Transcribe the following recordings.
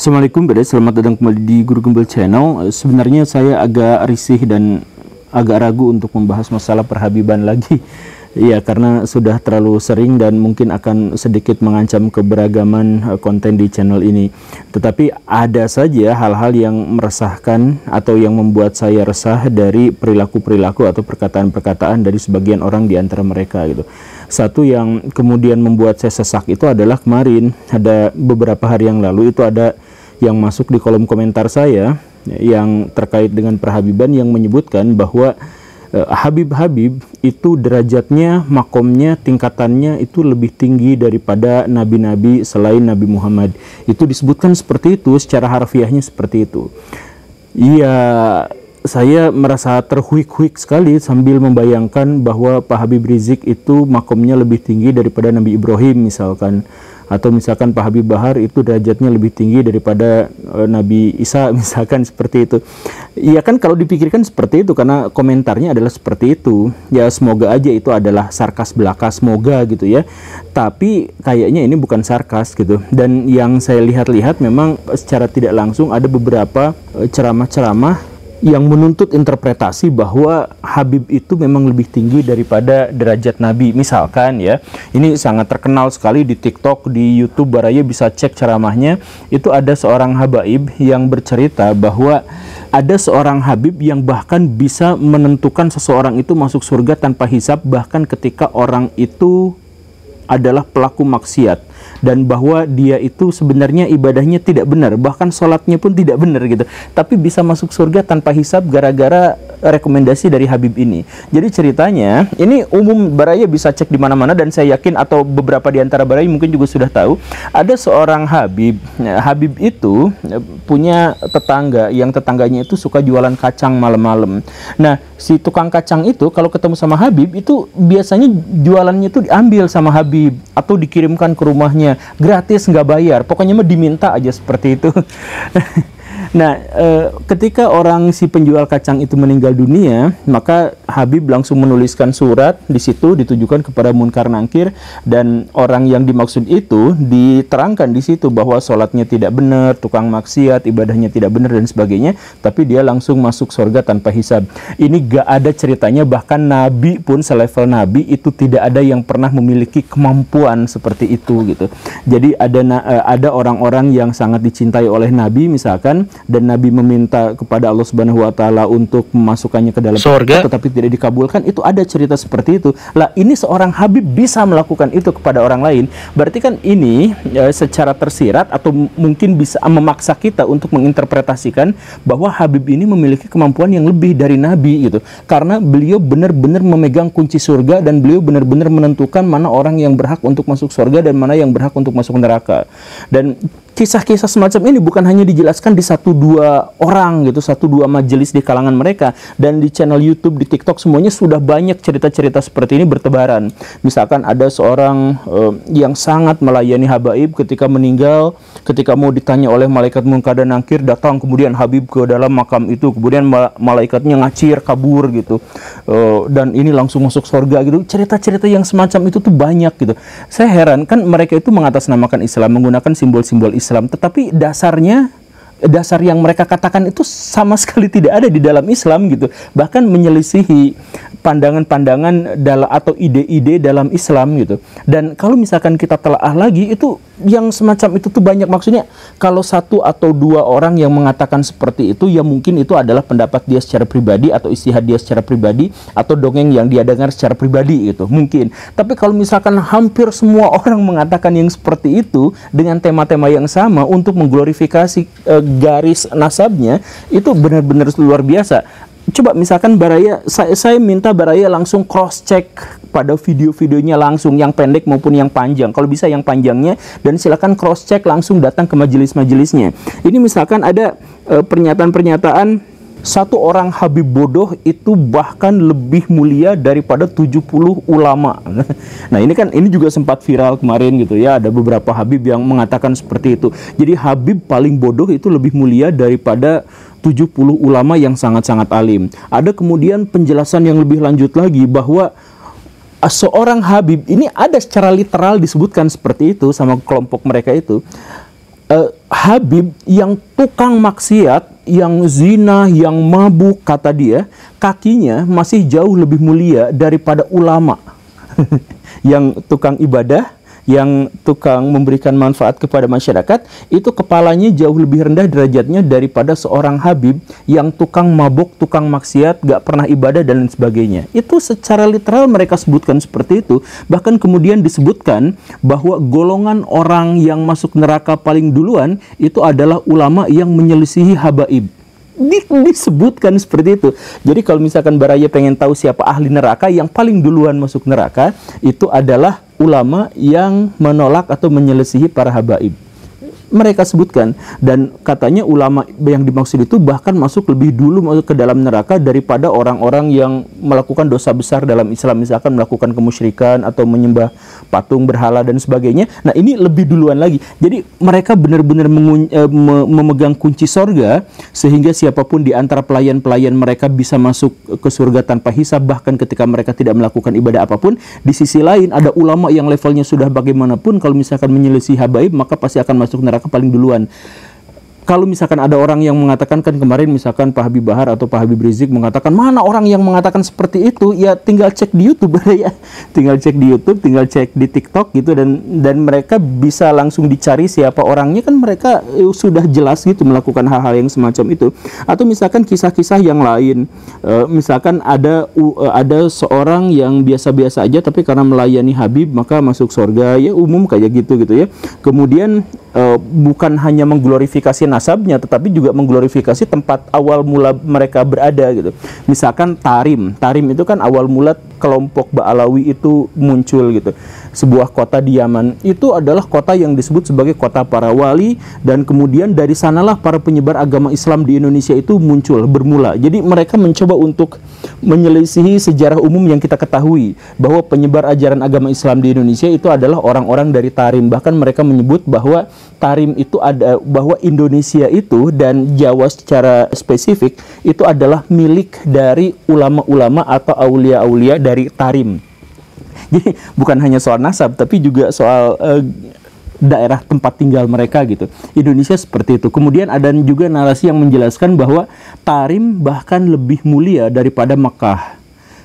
Assalamualaikum guys, selamat datang kembali di Guru Gembel Channel. Sebenarnya saya agak risih dan agak ragu untuk membahas masalah perhabiban lagi. Ya, karena sudah terlalu sering dan mungkin akan sedikit mengancam keberagaman konten di channel ini. Tetapi ada saja hal-hal yang meresahkan atau yang membuat saya resah dari perilaku-perilaku atau perkataan-perkataan dari sebagian orang di antara mereka gitu. Satu yang kemudian membuat saya sesak itu adalah kemarin, ada beberapa hari yang lalu itu ada yang masuk di kolom komentar saya yang terkait dengan perhabiban yang menyebutkan bahwa Habib-Habib itu derajatnya, makomnya, tingkatannya itu lebih tinggi daripada nabi-nabi selain Nabi Muhammad. Itu disebutkan seperti itu, secara harfiahnya seperti itu. Iya, saya merasa terhuik-huik sekali sambil membayangkan bahwa Pak Habib Rizik itu makomnya lebih tinggi daripada Nabi Ibrahim misalkan. Atau misalkan Pak Habib Bahar itu derajatnya lebih tinggi daripada Nabi Isa misalkan seperti itu. Iya kan, kalau dipikirkan seperti itu karena komentarnya adalah seperti itu. Ya semoga aja itu adalah sarkas belaka, semoga gitu ya. Tapi kayaknya ini bukan sarkas gitu. Dan yang saya lihat-lihat memang secara tidak langsung ada beberapa ceramah-ceramah yang menuntut interpretasi bahwa Habib itu memang lebih tinggi daripada derajat Nabi. Misalkan ya, ini sangat terkenal sekali di TikTok, di YouTube, Baraya bisa cek ceramahnya. Itu ada seorang habaib yang bercerita bahwa ada seorang Habib yang bahkan bisa menentukan seseorang itu masuk surga tanpa hisab, bahkan ketika orang itu adalah pelaku maksiat, dan bahwa dia itu sebenarnya ibadahnya tidak benar, bahkan sholatnya pun tidak benar gitu, tapi bisa masuk surga tanpa hisab gara-gara rekomendasi dari Habib ini. Jadi ceritanya ini umum, Baraya bisa cek di mana-mana, dan saya yakin atau beberapa di antara Baraya mungkin juga sudah tahu, ada seorang Habib. Habib itu punya tetangga, yang tetangganya itu suka jualan kacang malam-malam. Nah, si tukang kacang itu kalau ketemu sama Habib itu biasanya jualannya itu diambil sama Habib atau dikirimkan ke rumahnya gratis, nggak bayar, pokoknya mah diminta aja seperti itu. Nah, ketika orang si penjual kacang itu meninggal dunia, maka Habib langsung menuliskan surat di situ ditujukan kepada Munkar Nangkir, dan orang yang dimaksud itu diterangkan di situ bahwa sholatnya tidak benar, tukang maksiat, ibadahnya tidak benar dan sebagainya, tapi dia langsung masuk surga tanpa hisab. Ini gak ada ceritanya, bahkan Nabi pun selevel Nabi itu tidak ada yang pernah memiliki kemampuan seperti itu gitu. Jadi ada orang-orang yang sangat dicintai oleh Nabi misalkan, dan Nabi meminta kepada Allah Subhanahu wa Ta'ala untuk memasukkannya ke dalam surga, tetapi tidak dikabulkan. Itu ada cerita seperti itu. Lah, ini seorang Habib bisa melakukan itu kepada orang lain. Berarti kan ini secara tersirat atau mungkin bisa memaksa kita untuk menginterpretasikan bahwa Habib ini memiliki kemampuan yang lebih dari Nabi gitu. Karena beliau benar-benar memegang kunci surga, dan beliau benar-benar menentukan mana orang yang berhak untuk masuk surga dan mana yang berhak untuk masuk neraka. Dan kisah-kisah semacam ini bukan hanya dijelaskan di 1-2 orang gitu, 1-2 majelis di kalangan mereka, dan di channel YouTube, di TikTok, semuanya sudah banyak cerita-cerita seperti ini bertebaran. Misalkan ada seorang yang sangat melayani habaib, ketika meninggal, ketika mau ditanya oleh malaikat Munkar dan Nakir, datang kemudian Habib ke dalam makam itu, kemudian malaikatnya ngacir kabur gitu, dan ini langsung masuk surga gitu. Cerita-cerita yang semacam itu tuh banyak gitu. Saya heran, kan mereka itu mengatasnamakan Islam, menggunakan simbol-simbol Islam, tetapi dasar yang mereka katakan itu sama sekali tidak ada di dalam Islam gitu, bahkan menyelisihi pandangan-pandangan atau ide-ide dalam Islam gitu. Dan kalau misalkan kita telaah lagi, itu yang semacam itu tuh banyak. Maksudnya kalau 1 atau 2 orang yang mengatakan seperti itu, ya mungkin itu adalah pendapat dia secara pribadi atau istihad dia secara pribadi atau dongeng yang dia dengar secara pribadi gitu, mungkin. Tapi kalau misalkan hampir semua orang mengatakan yang seperti itu dengan tema-tema yang sama untuk mengglorifikasi garis nasabnya, itu benar-benar luar biasa. Coba misalkan Baraya, saya minta Baraya langsung cross check pada video-videonya langsung, yang pendek maupun yang panjang, kalau bisa yang panjangnya, dan silakan cross check langsung datang ke majelis-majelisnya. Ini misalkan ada pernyataan-pernyataan, 1 orang Habib bodoh itu bahkan lebih mulia daripada 70 ulama. Nah, ini juga sempat viral kemarin gitu ya, ada beberapa Habib yang mengatakan seperti itu. Jadi Habib paling bodoh itu lebih mulia daripada 70 ulama yang sangat-sangat alim. Ada kemudian penjelasan yang lebih lanjut lagi bahwa seorang Habib ini ada secara literal disebutkan seperti itu sama kelompok mereka itu. Habib yang tukang maksiat, yang zina, yang mabuk, kata dia, kakinya masih jauh lebih mulia daripada ulama yang tukang ibadah, yang tukang memberikan manfaat kepada masyarakat, itu kepalanya jauh lebih rendah derajatnya daripada seorang Habib yang tukang mabuk, tukang maksiat, gak pernah ibadah dan lain sebagainya. Itu secara literal mereka sebutkan seperti itu. Bahkan kemudian disebutkan bahwa golongan orang yang masuk neraka paling duluan itu adalah ulama yang menyelisihi habaib. Disebutkan seperti itu. Jadi kalau misalkan Baraya pengen tahu siapa ahli neraka yang paling duluan masuk neraka, itu adalah ulama yang menolak atau menyelisihi para habaib. Mereka sebutkan, dan katanya ulama yang dimaksud itu bahkan masuk lebih dulu masuk ke dalam neraka daripada orang-orang yang melakukan dosa besar dalam Islam, misalkan melakukan kemusyrikan atau menyembah patung berhala dan sebagainya. Nah, ini lebih duluan lagi. Jadi mereka benar-benar memegang kunci sorga, sehingga siapapun di antara pelayan-pelayan mereka bisa masuk ke surga tanpa hisab, bahkan ketika mereka tidak melakukan ibadah apapun. Di sisi lain ada ulama yang levelnya sudah bagaimanapun, kalau misalkan menyelisih habaib maka pasti akan masuk neraka paling duluan. Kalau misalkan ada orang yang mengatakan, kan kemarin misalkan Pak Habib Bahar atau Pak Habib Rizik mengatakan, mana orang yang mengatakan seperti itu, ya tinggal cek di YouTube ya, tinggal cek di YouTube, tinggal cek di TikTok gitu, dan mereka bisa langsung dicari siapa orangnya, kan mereka sudah jelas gitu melakukan hal-hal yang semacam itu. Atau misalkan kisah-kisah yang lain, misalkan ada seorang yang biasa-biasa aja tapi karena melayani Habib maka masuk surga, ya umum kayak gitu ya. Kemudian bukan hanya mengglorifikasi nasabnya, tetapi juga mengglorifikasi tempat awal mula mereka berada gitu. Misalkan Tarim itu kan awal mula kelompok Ba'alawi itu muncul gitu. Sebuah kota di Yaman itu adalah kota yang disebut sebagai kota para wali, dan kemudian dari sanalah para penyebar agama Islam di Indonesia itu muncul, bermula. Jadi mereka mencoba untuk menyelisihi sejarah umum yang kita ketahui bahwa penyebar ajaran agama Islam di Indonesia itu adalah orang-orang dari Tarim. Bahkan mereka menyebut bahwa Tarim itu bahwa Indonesia itu dan Jawa secara spesifik itu adalah milik dari ulama-ulama atau aulia-aulia dari Tarim. Jadi bukan hanya soal nasab, tapi juga soal daerah tempat tinggal mereka gitu. Indonesia seperti itu. Kemudian ada juga narasi yang menjelaskan bahwa Tarim bahkan lebih mulia daripada Mekah.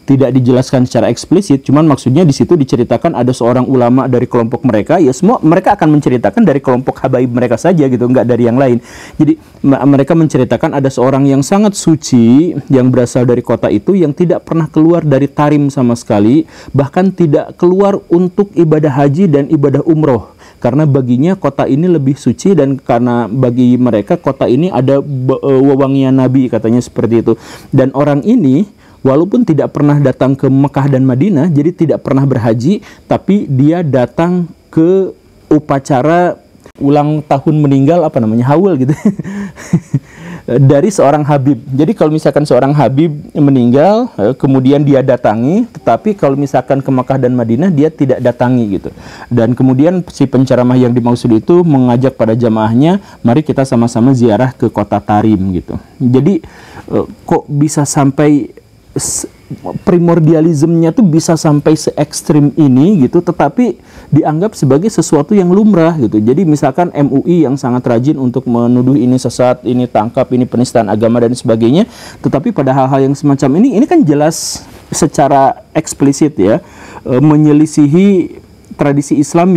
Tidak dijelaskan secara eksplisit, cuman maksudnya di situ diceritakan ada seorang ulama dari kelompok mereka, ya semua mereka akan menceritakan dari kelompok habaib mereka saja gitu, nggak dari yang lain. Jadi mereka menceritakan ada seorang yang sangat suci yang berasal dari kota itu, yang tidak pernah keluar dari Tarim sama sekali, bahkan tidak keluar untuk ibadah haji dan ibadah umroh. Karena baginya kota ini lebih suci, dan karena bagi mereka kota ini ada wewangian Nabi, katanya seperti itu. Dan orang ini walaupun tidak pernah datang ke Mekah dan Madinah, jadi tidak pernah berhaji, tapi dia datang ke upacara ulang tahun meninggal, apa namanya, haul gitu dari seorang Habib. Jadi kalau misalkan seorang Habib meninggal, kemudian dia datangi, tetapi kalau misalkan ke Mekah dan Madinah dia tidak datangi gitu. Dan kemudian si penceramah yang dimaksud itu mengajak pada jamaahnya, mari kita sama-sama ziarah ke kota Tarim gitu. Jadi kok bisa sampai primordialismenya tuh bisa sampai se ekstrim ini gitu, tetapi dianggap sebagai sesuatu yang lumrah gitu. Jadi misalkan MUI yang sangat rajin untuk menuduh ini sesat, ini tangkap, ini penistaan agama dan sebagainya, tetapi pada hal-hal yang semacam ini kan jelas secara eksplisit ya menyelisihi tradisi Islam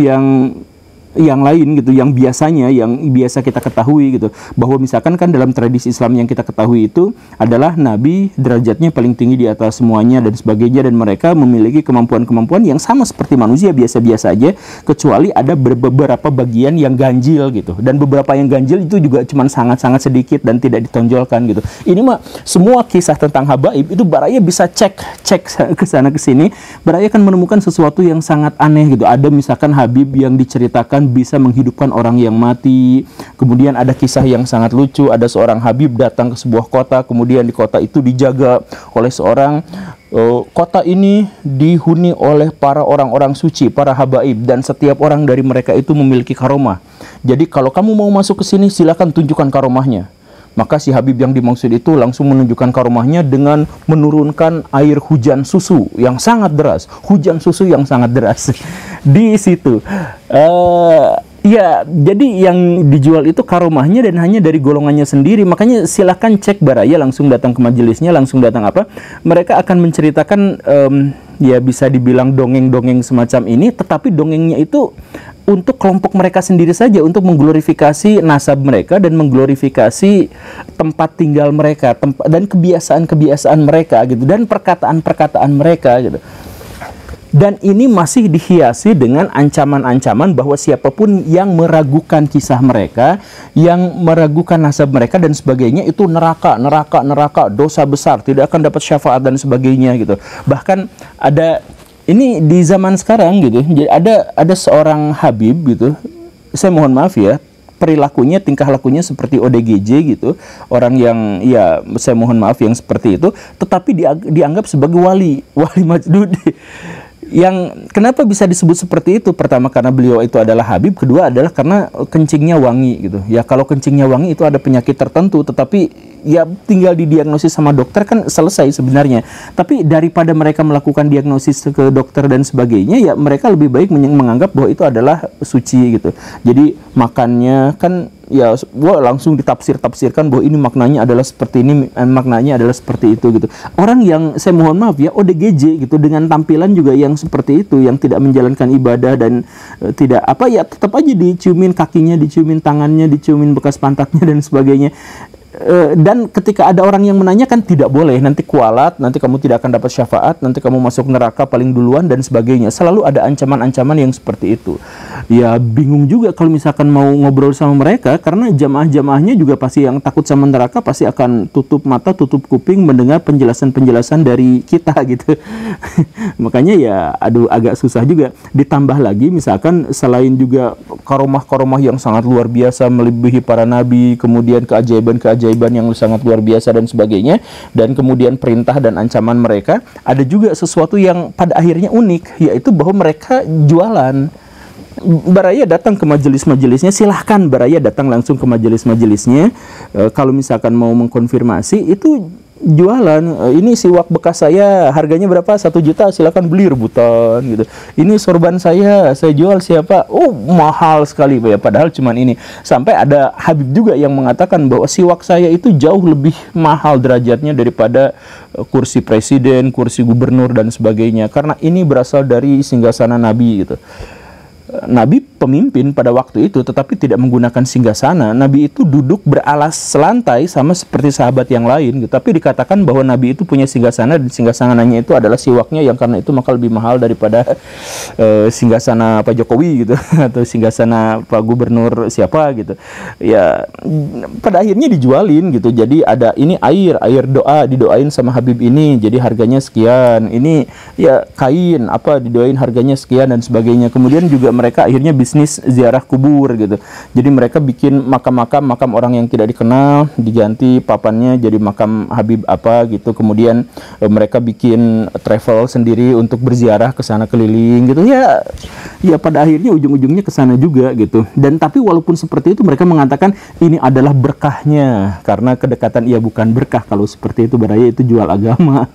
yang lain gitu, yang biasa kita ketahui gitu, bahwa misalkan kan dalam tradisi Islam yang kita ketahui itu adalah Nabi derajatnya paling tinggi di atas semuanya dan sebagainya, dan mereka memiliki kemampuan-kemampuan yang sama seperti manusia biasa-biasa aja, kecuali ada beberapa bagian yang ganjil gitu, dan beberapa yang ganjil itu juga cuma sangat-sangat sedikit dan tidak ditonjolkan gitu. Ini mah semua kisah tentang habaib itu Baraya bisa cek ke sana ke sini, Baraya kan menemukan sesuatu yang sangat aneh gitu. Ada misalkan Habib yang diceritakan bisa menghidupkan orang yang mati. Kemudian ada kisah yang sangat lucu, ada seorang Habib datang ke sebuah kota, kemudian di kota itu dijaga oleh seorang, kota ini dihuni oleh para orang-orang suci, para habaib, dan setiap orang dari mereka itu memiliki karomah. Jadi kalau kamu mau masuk ke sini silakan tunjukkan karomahnya. Maka si Habib yang dimaksud itu langsung menunjukkan karomahnya dengan menurunkan air hujan susu yang sangat deras. Hujan susu yang sangat deras. Di situ. Ya, jadi yang dijual itu karomahnya dan hanya dari golongannya sendiri. Makanya silakan cek Baraya, langsung datang ke majelisnya, langsung datang apa. Mereka akan menceritakan, ya bisa dibilang dongeng-dongeng semacam ini, tetapi dongengnya itu untuk kelompok mereka sendiri saja, untuk mengglorifikasi nasab mereka dan mengglorifikasi tempat tinggal mereka, dan kebiasaan-kebiasaan mereka gitu, dan perkataan-perkataan mereka gitu. Dan ini masih dihiasi dengan ancaman-ancaman bahwa siapapun yang meragukan kisah mereka, yang meragukan nasab mereka dan sebagainya, itu neraka, dosa besar, tidak akan dapat syafaat dan sebagainya gitu. Bahkan ada, ini di zaman sekarang gitu, jadi ada seorang Habib gitu, saya mohon maaf ya, perilakunya, tingkah lakunya seperti ODGJ gitu, orang yang, ya saya mohon maaf yang seperti itu, tetapi dianggap sebagai wali majdud. Yang kenapa bisa disebut seperti itu? Pertama karena beliau itu adalah Habib, kedua adalah karena kencingnya wangi gitu. Ya kalau kencingnya wangi itu ada penyakit tertentu, tetapi ya tinggal didiagnosis sama dokter kan selesai sebenarnya. Tapi daripada mereka melakukan diagnosis ke dokter dan sebagainya, ya mereka lebih baik menganggap bahwa itu adalah suci gitu. Jadi makannya kan ya langsung ditafsirkan bahwa ini maknanya adalah seperti ini, maknanya adalah seperti itu gitu. Orang yang, saya mohon maaf ya, ODGJ gitu, dengan tampilan juga yang seperti itu, yang tidak menjalankan ibadah dan tidak apa ya, tetap aja diciumin kakinya, diciumin tangannya, diciumin bekas pantatnya dan sebagainya. Dan ketika ada orang yang menanyakan, tidak boleh, nanti kualat, nanti kamu tidak akan dapat syafaat, nanti kamu masuk neraka paling duluan dan sebagainya. Selalu ada ancaman-ancaman yang seperti itu. Ya bingung juga kalau misalkan mau ngobrol sama mereka, karena jamaah-jamaahnya juga pasti yang takut sama neraka pasti akan tutup mata, tutup kuping mendengar penjelasan-penjelasan dari kita gitu. Makanya ya aduh agak susah juga. Ditambah lagi misalkan selain juga karomah-karomah yang sangat luar biasa melebihi para nabi, kemudian keajaiban yang sangat luar biasa dan sebagainya, dan kemudian perintah dan ancaman mereka, ada juga sesuatu yang pada akhirnya unik, yaitu bahwa mereka jualan. Baraya datang ke majelis-majelisnya, silahkan Baraya datang langsung ke majelis-majelisnya. Kalau misalkan mau mengkonfirmasi, itu jualan. Ini siwak bekas saya harganya berapa? 1 juta, silakan beli rebutan gitu. Ini sorban saya jual siapa? Oh mahal sekali ya, padahal cuman ini. Sampai ada Habib juga yang mengatakan bahwa siwak saya itu jauh lebih mahal derajatnya daripada kursi presiden, kursi gubernur dan sebagainya, karena ini berasal dari singgasana Nabi gitu. Nabi pemimpin pada waktu itu, tetapi tidak menggunakan singgasana. Nabi itu duduk beralas selantai sama seperti sahabat yang lain gitu. Tapi dikatakan bahwa Nabi itu punya singgasana, dan singgasananya itu adalah siwaknya, yang karena itu maka lebih mahal daripada singgasana Pak Jokowi gitu atau singgasana Pak Gubernur siapa gitu. Ya pada akhirnya dijualin gitu. Jadi ada ini air doa, didoain sama Habib ini, jadi harganya sekian. Ini ya kain apa, didoain harganya sekian dan sebagainya. Kemudian juga mereka akhirnya bisnis ziarah kubur gitu. Jadi mereka bikin makam orang yang tidak dikenal, diganti papannya jadi makam Habib apa gitu. Kemudian mereka bikin travel sendiri untuk berziarah ke sana keliling gitu. Ya pada akhirnya ujung-ujungnya ke sana juga gitu. Dan tapi walaupun seperti itu, mereka mengatakan ini adalah berkahnya, karena kedekatan ia bukan berkah kalau seperti itu. Baraya itu jual agama.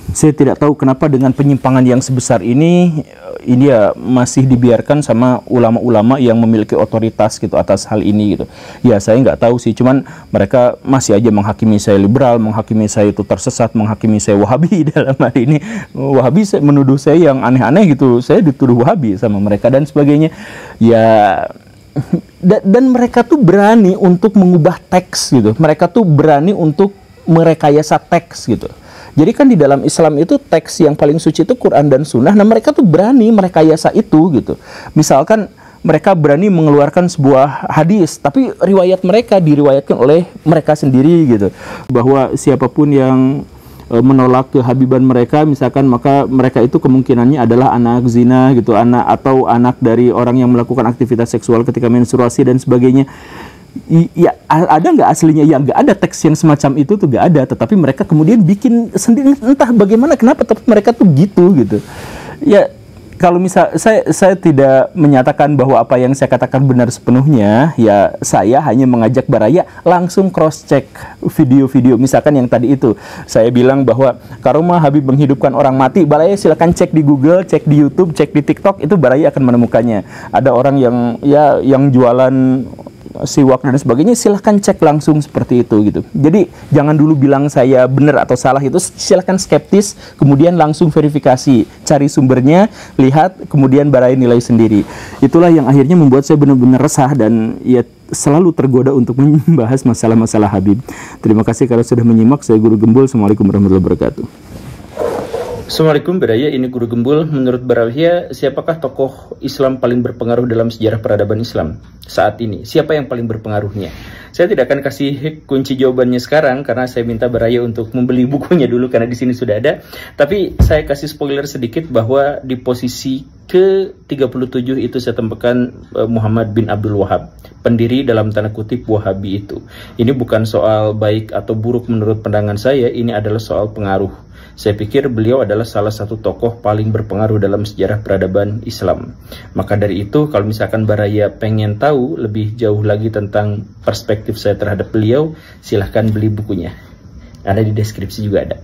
Saya tidak tahu kenapa dengan penyimpangan yang sebesar ini ya masih dibiarkan sama ulama-ulama yang memiliki otoritas gitu atas hal ini gitu. Ya saya nggak tahu sih, cuman mereka masih aja menghakimi saya liberal, menghakimi saya itu tersesat, menghakimi saya Wahabi dalam hal ini. Wahabi menuduh saya yang aneh-aneh gitu, saya dituduh Wahabi sama mereka dan sebagainya. Ya dan mereka tuh berani untuk mengubah teks gitu. Mereka tuh berani untuk merekayasa teks gitu. Jadi kan di dalam Islam itu teks yang paling suci itu Quran dan Sunnah. Nah mereka tuh berani merekayasa itu gitu. Misalkan mereka berani mengeluarkan sebuah hadis, tapi riwayat mereka diriwayatkan oleh mereka sendiri gitu. Bahwa siapapun yang menolak kehabiban mereka, misalkan, maka mereka itu kemungkinannya adalah anak zina gitu, atau anak dari orang yang melakukan aktivitas seksual ketika menstruasi dan sebagainya. Ya ada nggak aslinya? Ya nggak ada teks yang semacam itu tuh, nggak ada. Tetapi mereka kemudian bikin sendiri, entah bagaimana kenapa, tapi mereka tuh gitu. Ya kalau misal saya tidak menyatakan bahwa apa yang saya katakan benar sepenuhnya, ya saya hanya mengajak Baraya langsung cross check video-video. Misalkan yang tadi itu saya bilang bahwa karomah Habib menghidupkan orang mati, Baraya silakan cek di Google, cek di YouTube, cek di TikTok, itu Baraya akan menemukannya. Ada orang yang jualan siwak dan sebagainya, silahkan cek langsung seperti itu gitu. Jadi jangan dulu bilang saya benar atau salah, itu silahkan skeptis, kemudian langsung verifikasi, cari sumbernya, lihat, kemudian Baraya nilai sendiri. Itulah yang akhirnya membuat saya benar-benar resah dan ya selalu tergoda untuk membahas masalah-masalah Habib. Terima kasih karena sudah menyimak. Saya Guru Gembul. Assalamualaikum warahmatullahi wabarakatuh. Assalamualaikum Baraya, ini Guru Gembul. Menurut Baraya, siapakah tokoh Islam paling berpengaruh dalam sejarah peradaban Islam saat ini? Siapa yang paling berpengaruhnya? Saya tidak akan kasih kunci jawabannya sekarang karena saya minta Baraya untuk membeli bukunya dulu karena di sini sudah ada. Tapi saya kasih spoiler sedikit bahwa di posisi ke-37 itu saya tempatkan Muhammad bin Abdul Wahab, pendiri dalam tanda kutip Wahabi itu. Ini bukan soal baik atau buruk menurut pandangan saya, ini adalah soal pengaruh. Saya pikir beliau adalah salah satu tokoh paling berpengaruh dalam sejarah peradaban Islam. Maka dari itu, kalau misalkan Baraya pengen tahu lebih jauh lagi tentang perspektif saya terhadap beliau, silahkan beli bukunya. Ada di deskripsi juga ada.